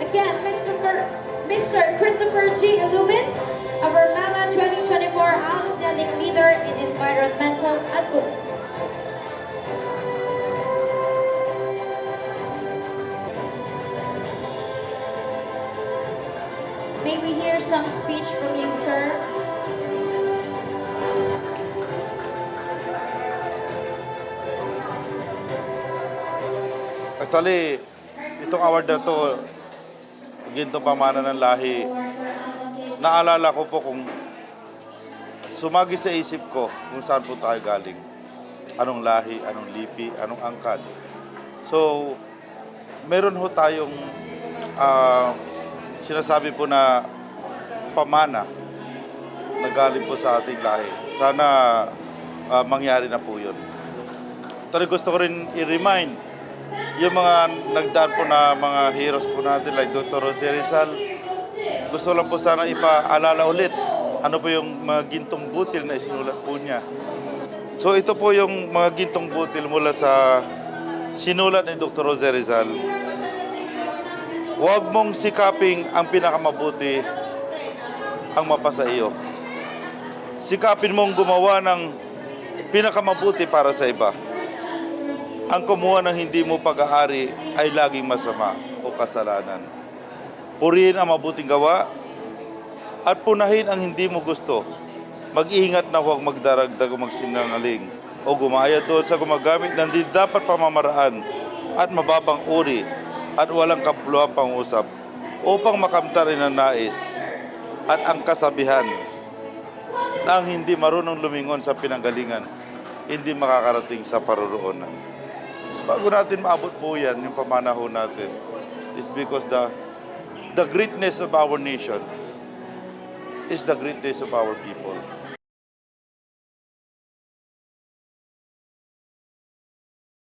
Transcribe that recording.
again Mr. Christopher G. Illumin, our MAMA 2024 Outstanding Leader in Environmental Advocacy. May we hear some speech from you, sir? Actually, itong award na to, Gintong Pamana ng Lahi, naalala ko po kung sumagi sa isip ko kung saan po tayo galing. Anong lahi, anong lipi, anong angkan. So, meron ho tayong sinasabi po na pamana na galing po sa ating lahi. Sana mangyari na po yun. Pero gusto ko rin i-remind yung mga nagdaan po na mga heroes po natin like Dr. Jose Rizal. Gusto lang po sana ipaalala ulit ano po yung mga gintong butil na isinulat po niya. So ito po yung mga gintong butil mula sa sinulat ni Dr. Jose Rizal. Huwag mong sikaping ang pinakamabuti ang mapasa iyo. Sikapin mong gumawa ng pinakamabuti para sa iba. Ang kumuha ng hindi mo pag-aari ay laging masama o kasalanan. Purihin ang mabuting gawa at punahin ang hindi mo gusto. Mag-iingat na huwag magdaragdag o magsinungaling o gumaya doon sa gumagamit ng di dapat pamamaraan at mababang uri at walang kapuluang pangusap upang makamta rin ang nais at ang kasabihan na ang hindi marunong lumingon sa pinanggalingan hindi makakarating sa paroroonan. Bago natin maabot po yan, yung pamanahon natin, is because the greatness of our nation is the greatness of our people.